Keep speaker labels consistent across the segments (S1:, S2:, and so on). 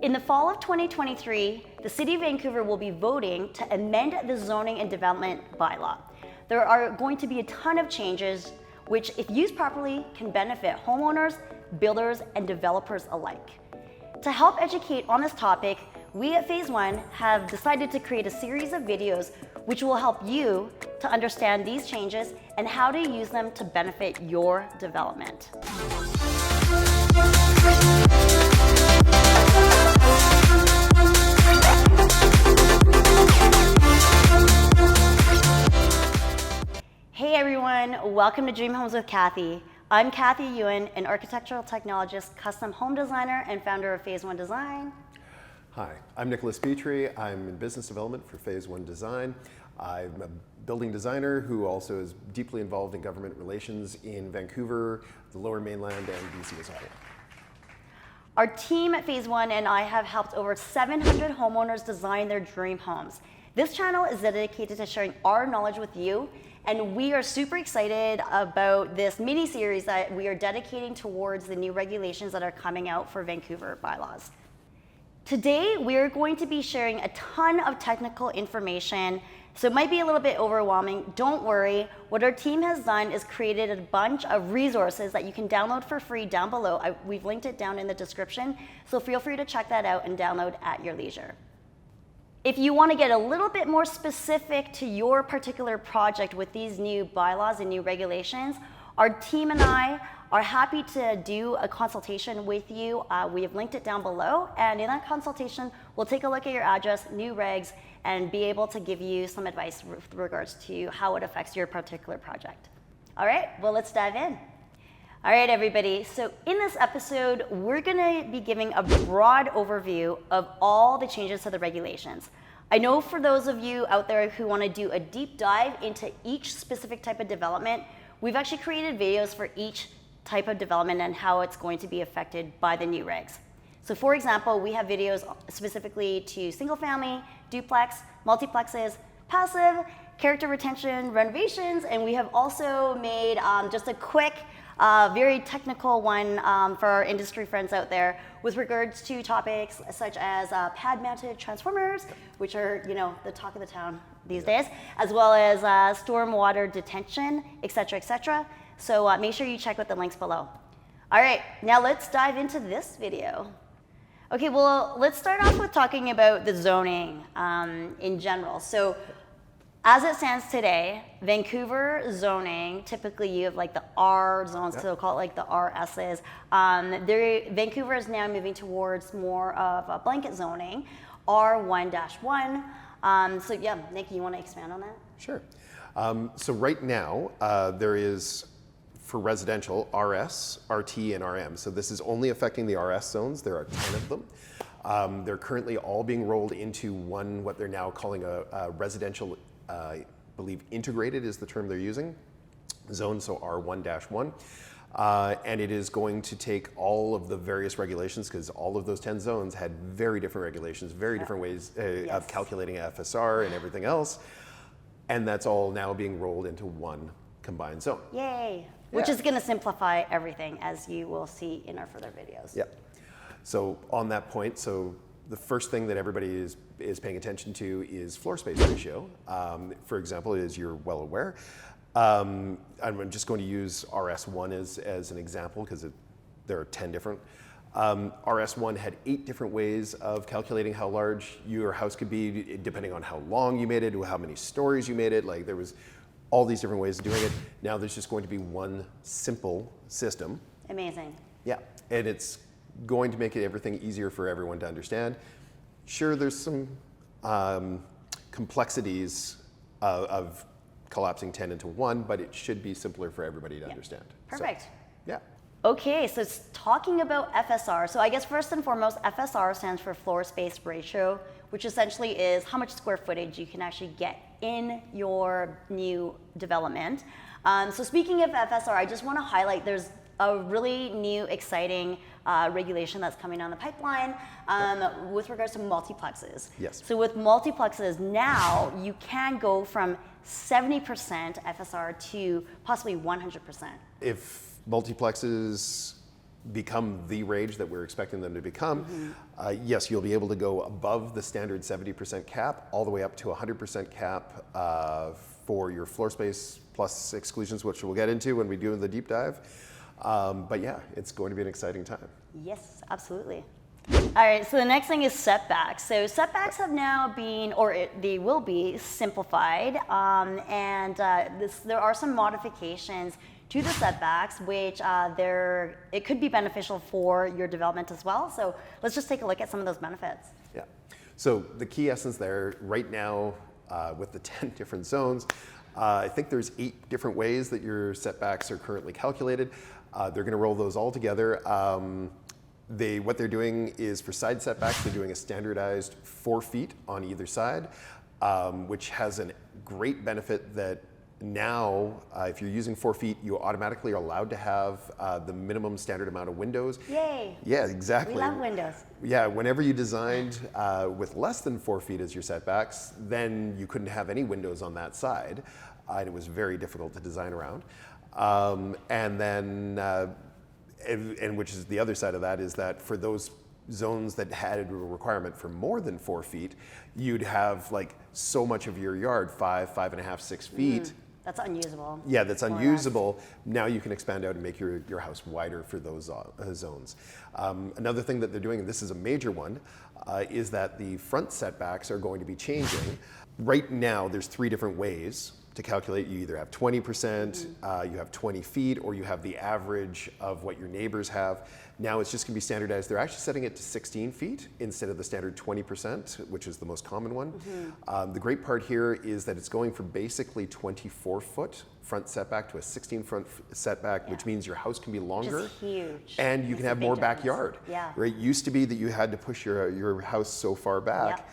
S1: In the fall of 2023, the City of Vancouver will be voting to amend the zoning and development bylaw. There are going to be a ton of changes which, if used properly, can benefit homeowners, builders, and developers alike. To help educate on this topic, we at Phase 1 have decided to create a series of videos which will help you to understand these changes and how to use them to benefit your development. Hey everyone, welcome to Dream Homes with Kathy. I'm Kathy Yuen, an architectural technologist, custom home designer, and founder of Phase 1 Design.
S2: Hi, I'm Nicholas Petrie. I'm in business development for Phase 1 Design. I'm a building designer who also is deeply involved in government relations in Vancouver, the Lower Mainland, and BC as a whole.
S1: Our team at Phase 1 and I have helped over 700 homeowners design their dream homes. This channel is dedicated to sharing our knowledge with you, and we are super excited about this mini-series that we are dedicating towards the new regulations that are coming out for Vancouver bylaws. Today, we're going to be sharing a ton of technical information, so it might be a little bit overwhelming. Don't worry. What our team has done is created a bunch of resources that you can download for free down below. We've linked it down in the description, so feel free to check that out and download at your leisure. If you want to get a little bit more specific to your particular project with these new bylaws and new regulations, our team and I are happy to do a consultation with you. We have linked it down below, and in that consultation, we'll take a look at your address, new regs, and be able to give you some advice with regards to how it affects your particular project. All right, well, let's dive in. All right, everybody, so in this episode, we're gonna be giving a broad overview of all the changes to the regulations. I know for those of you out there who wanna do a deep dive into each specific type of development, we've actually created videos for each type of development and how it's going to be affected by the new regs. So for example, we have videos specifically to single family, duplex, multiplexes, passive, character retention, renovations, and we have also made just a quick, very technical one for our industry friends out there with regards to topics such as pad-mounted transformers, which are, you know, the talk of the town these days, as well as stormwater detention, et cetera, et cetera. So make sure you check out the links below. All right, now let's dive into this video. Okay, well, let's start off with talking about the zoning in general. So as it stands today, Vancouver zoning, typically you have like the R zones, so call it like the RSs. Vancouver is now moving towards more of a blanket zoning, R1-1. So yeah, Nick, you want to expand on that?
S2: Sure. So right now, there is, for residential, RS, RT, and RM. So this is only affecting the RS zones. There are 10 of them. They're currently all being rolled into one, what they're now calling a residential, I believe integrated is the term they're using, zone, so R1-1. And it is going to take all of the various regulations, because all of those 10 zones had very different regulations, very different ways of calculating FSR and everything else. And that's all now being rolled into one combined zone.
S1: Yay. Which is going to simplify everything, as you will see in our further videos.
S2: Yeah. So on that point, so the first thing that everybody is paying attention to is floor space ratio. For example, as you're well aware, I'm just going to use RS1 as an example, because there are 10 different. RS1 had 8 different ways of calculating how large your house could be, depending on how long you made it, how many stories you made it. Like, there was all these different ways of doing it. Now there's just going to be one simple system.
S1: Amazing.
S2: Yeah, and it's going to make everything easier for everyone to understand. Sure, there's some complexities of collapsing 10 into 1, but it should be simpler for everybody to understand.
S1: Perfect.
S2: So, yeah.
S1: Okay, so talking about FSR. So I guess first and foremost, FSR stands for floor space ratio, which essentially is how much square footage you can actually get in your new development. So speaking of FSR, I just want to highlight there's a really new, exciting regulation that's coming down the pipeline with regards to multiplexes.
S2: Yes.
S1: So with multiplexes now, you can go from 70% FSR to possibly 100%.
S2: If multiplexes become the rage that we're expecting them to become, yes, you'll be able to go above the standard 70% cap, all the way up to 100% cap for your floor space plus exclusions, which we'll get into when we do the deep dive. But yeah, it's going to be an exciting time.
S1: Yes, absolutely. All right, so the next thing is setbacks. So setbacks have now been, they will be simplified, and there are some modifications to the setbacks, which it could be beneficial for your development as well. So let's just take a look at some of those benefits.
S2: Yeah. So the key essence there right now with the 10 different zones, I think there's 8 different ways that your setbacks are currently calculated. They're going to roll those all together. What they're doing is for side setbacks, they're doing a standardized 4 feet on either side, which has a great benefit that now, if you're using 4 feet, you automatically are allowed to have the minimum standard amount of windows.
S1: Yay!
S2: Yeah, exactly.
S1: We love windows.
S2: Yeah, whenever you designed with less than 4 feet as your setbacks, then you couldn't have any windows on that side, and it was very difficult to design around. And then, and which is the other side of that, is that for those zones that had a requirement for more than 4 feet, you'd have like so much of your yard, 5.5, 6 feet.
S1: That's unusable.
S2: Yeah, that's unusable. Now you can expand out and make your house wider for those zones. Another thing that they're doing, and this is a major one, is that the front setbacks are going to be changing. Right now, there's 3 different ways to calculate. You either have 20%, you have 20 feet, or you have the average of what your neighbors have. Now it's just going to be standardized. They're actually setting it to 16 feet instead of the standard 20%, which is the most common one. The great part here is that it's going from basically 24-foot front setback to a 16-foot setback, which means your house can be longer.
S1: Which is huge.
S2: And you can have more backyard.
S1: Yeah.
S2: Right? It used to be that you had to push your house so far back.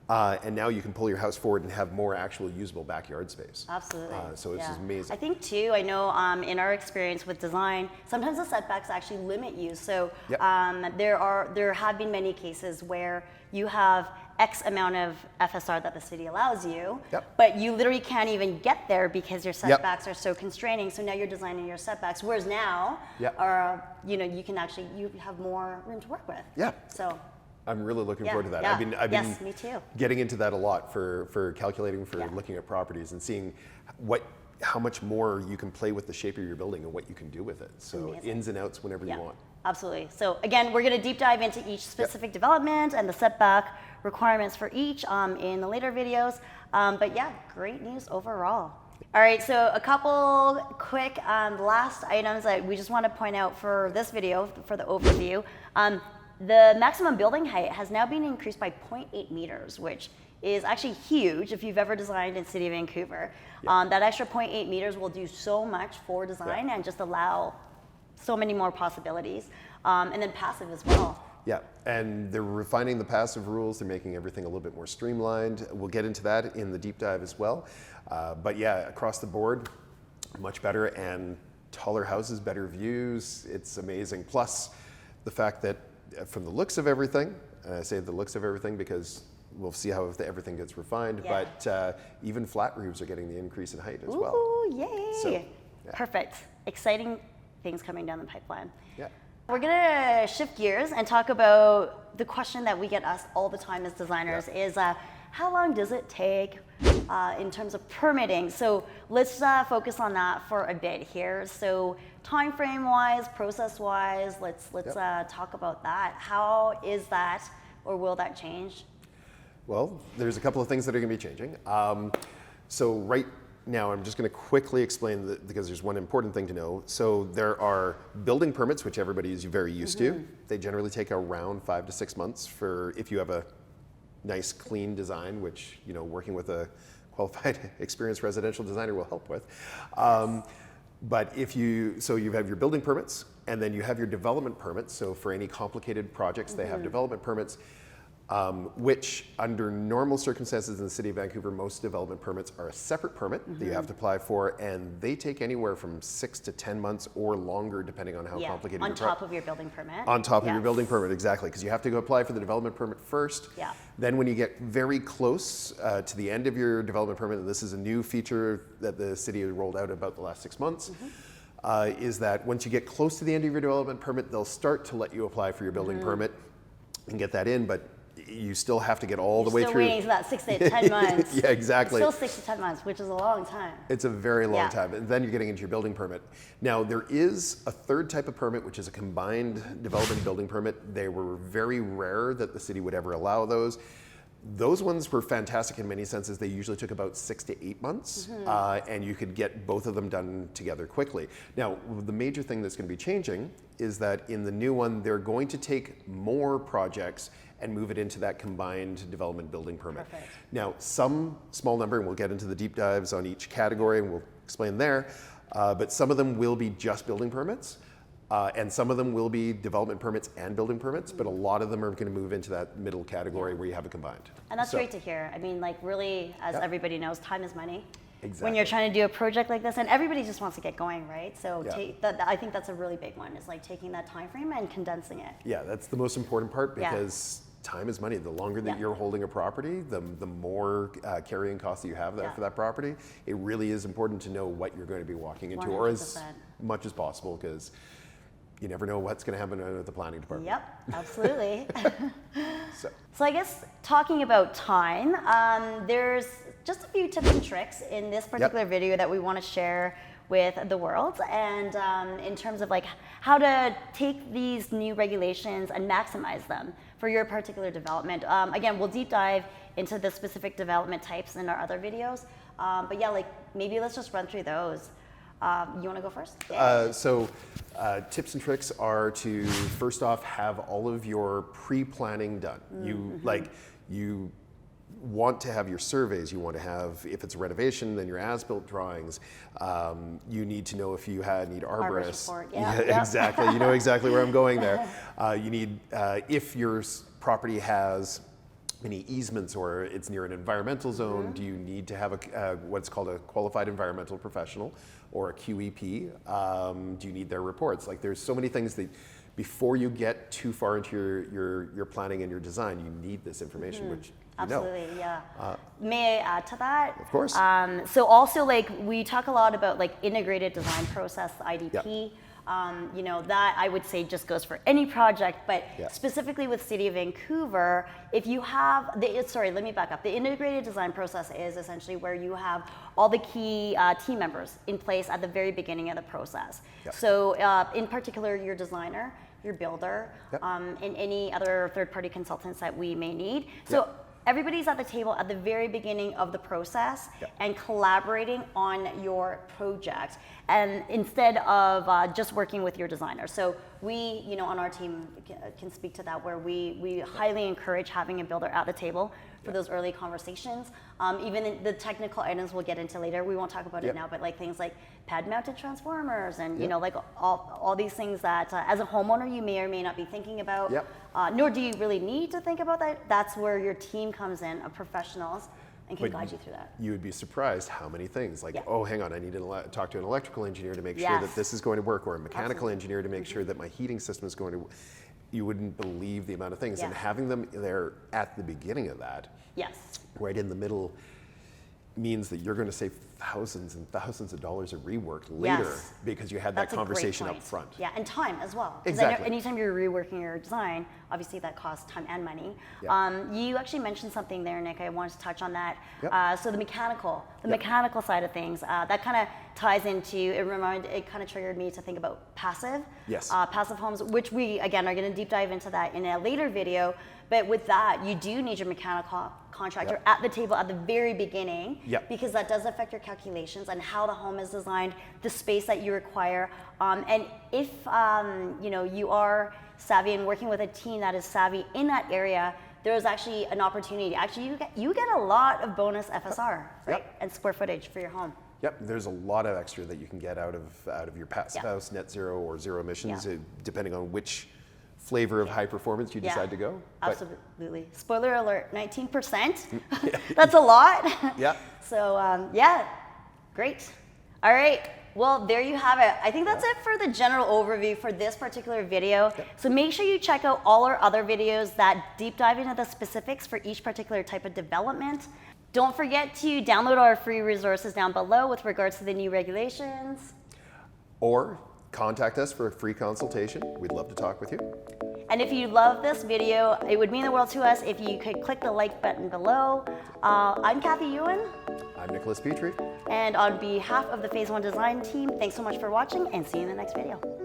S2: And now you can pull your house forward and have more actual usable backyard space.
S1: Absolutely.
S2: So it's amazing.
S1: I think too, I know in our experience with design, sometimes the setbacks actually limit you. So there have been many cases where you have X amount of FSR that the city allows you, but you literally can't even get there because your setbacks are so constraining. So now you're designing your setbacks, whereas now, you can actually, you have more room to work with.
S2: Yeah.
S1: So.
S2: I'm really looking forward to that.
S1: Yeah.
S2: I've been
S1: me too.
S2: getting into that a lot for calculating, for looking at properties and seeing how much more you can play with the shape of your building and what you can do with it. So ins and outs whenever you want.
S1: Absolutely. So again, we're going to deep dive into each specific development and the setback requirements for each in the later videos. But yeah, great news overall. All right, so a couple quick last items that we just want to point out for this video, for the overview. The maximum building height has now been increased by 0.8 meters, which is actually huge if you've ever designed in City of Vancouver. That extra 0.8 meters will do so much for design and just allow so many more possibilities. And then passive as well.
S2: Yeah, and they're refining the passive rules. They're making everything a little bit more streamlined. We'll get into that in the deep dive as well. But yeah, across the board, much better, and taller houses, better views. It's amazing. Plus the fact that from the looks of everything, and I say the looks of everything because we'll see how everything gets refined, but even flat roofs are getting the increase in height as well.
S1: Ooh, yay.
S2: So,
S1: perfect. Exciting things coming down the pipeline.
S2: Yeah.
S1: We're gonna shift gears and talk about the question that we get asked all the time as designers is how long does it take in terms of permitting? So let's focus on that for a bit here. So time frame wise, process wise, let's talk about that. How is that, or will that change?
S2: Well, there's a couple of things that are going to be changing. So right now, I'm just going to quickly explain that, because there's one important thing to know. So there are building permits, which everybody is very used to. They generally take around 5 to 6 months for if you have a nice, clean design, which working with a qualified, experienced residential designer will help with. But you have your building permits, and then you have your development permits. So for any complicated projects, they have development permits, which under normal circumstances in the City of Vancouver, most development permits are a separate permit that you have to apply for, and they take anywhere from 6 to 10 months or longer, depending on how complicated
S1: on top of your building permit.
S2: On top of your building permit, exactly, because you have to go apply for the development permit first. Then when you get very close to the end of your development permit, and this is a new feature that the city has rolled out about the last 6 months, is that once you get close to the end of your development permit, they'll start to let you apply for your building permit and get that in, but you still have to get all the way
S1: Still
S2: through.
S1: waiting for that 6 to 10 months.
S2: Yeah, exactly.
S1: It's still 6 to 10 months, which is a long time.
S2: It's a very long
S1: Yeah.
S2: time, and then you're getting into your building permit. Now, there is a third type of permit, which is a combined development building permit. They were very rare that the city would ever allow those. Those ones were fantastic in many senses. They usually took about 6 to 8 months, and you could get both of them done together quickly. Now, the major thing that's going to be changing is that in the new one, they're going to take more projects and move it into that combined development building permit.
S1: Perfect.
S2: Now, some small number, and we'll get into the deep dives on each category, and we'll explain there, but some of them will be just building permits. And some of them will be development permits and building permits, but a lot of them are going to move into that middle category where you have it combined.
S1: And that's great to hear. I mean, like really, as everybody knows, time is money.
S2: Exactly.
S1: When you're trying to do a project like this, and everybody just wants to get going, right? So
S2: Yeah.
S1: I think that's a really big one, is like taking that time frame and condensing it.
S2: Yeah, that's the most important part
S1: Yeah.
S2: because time is money. The longer that
S1: Yeah.
S2: you're holding a property, the more carrying costs that you have there for that property. It really is important to know what you're going to be walking into, or as
S1: 100%.
S2: much as possible, because you never know what's going to happen at the planning department.
S1: Yep, absolutely.
S2: So,
S1: So I guess talking about time, there's just a few tips and tricks in this particular video that we want to share with the world, and in terms of like how to take these new regulations and maximize them for your particular development. Again, we'll deep dive into the specific development types in our other videos, but yeah, like maybe let's just run through those. You want to go first?
S2: Tips and tricks are to first off have all of your pre-planning done. You want to have your surveys. You want to have, if it's a renovation, then your as-built drawings. You need to know if you need arborists.
S1: Report,
S2: Exactly. You know exactly where I'm going there. You need if your property has any easements or it's near an environmental zone, do you need to have what's called a qualified environmental professional or a QEP? Do you need their reports? Like there's so many things that before you get too far into your planning and your design, you need this information, which you
S1: Absolutely,
S2: know.
S1: yeah. May I add to that?
S2: Of course.
S1: So also like we talk a lot about like integrated design process, IDP.
S2: Yep.
S1: You know, that I would say just goes for any project, but
S2: Yeah.
S1: specifically with City of Vancouver, if you have, let me back up. The integrated design process is essentially where you have all the key team members in place at the very beginning of the process.
S2: Yep.
S1: So in particular, your designer, your builder,
S2: Yep.
S1: and any other third-party consultants that we may need. So
S2: Yep.
S1: everybody's at the table at the very beginning of the process and collaborating on your project, and instead of just working with your designer. So we, on our team can speak to that, where we highly encourage having a builder at the table for those early conversations. Even in the technical items we'll get into later, we won't talk about it now, but like things like pad mounted transformers and like all these things that as a homeowner you may or may not be thinking about. Nor do you really need to think about that. That's where your team comes in of professionals and can guide you through that.
S2: You would be surprised how many things, like, oh, hang on, I need to talk to an electrical engineer to make sure
S1: Yes.
S2: that this is going to work, or a mechanical
S1: Absolutely.
S2: engineer to make sure that my heating system is going to. You wouldn't believe the amount of things, and
S1: Yes.
S2: having them there at the beginning of that,
S1: Yes.
S2: right in the middle, means that you're going to save thousands and thousands of dollars of rework later
S1: Yes.
S2: because you had
S1: That's
S2: that
S1: a great
S2: conversation up
S1: point.
S2: front.
S1: Yeah, and time as well. 'Cause
S2: Exactly.
S1: Anytime you're reworking your design, obviously that costs time and money.
S2: Yeah.
S1: You actually mentioned something there, Nick. I wanted to touch on that.
S2: Yep.
S1: So the mechanical side of things, that kind of ties into, it kind of triggered me to think about passive.
S2: Yes.
S1: Passive homes, which we, again, are going to deep dive into that in a later video. But with that, you do need your mechanical contractor
S2: Yep.
S1: at the table at the very beginning,
S2: Yep.
S1: because that does affect your calculations and how the home is designed, the space that you require. And if you are savvy and working with a team that is savvy in that area, there is actually an opportunity. Actually, you get a lot of bonus FSR, right?
S2: Yep.
S1: And square footage for your home.
S2: Yep, there's a lot of extra that you can get out of your passive house, net zero or zero emissions, depending on which flavor of high performance you decide to go. But
S1: Absolutely. Spoiler alert, 19%. That's a lot.
S2: Yeah.
S1: So great. All right. Well, there you have it. I think that's it for the general overview for this particular video. So make sure you check out all our other videos that deep dive into the specifics for each particular type of development. Don't forget to download our free resources down below with regards to the new regulations.
S2: or contact us for a free consultation. We'd love to talk with you.
S1: And if you love this video, it would mean the world to us if you could click the like button below. I'm Kathy Yuen.
S2: I'm Nicholas Petrie.
S1: And on behalf of the Phase 1 design team, thanks so much for watching and see you in the next video.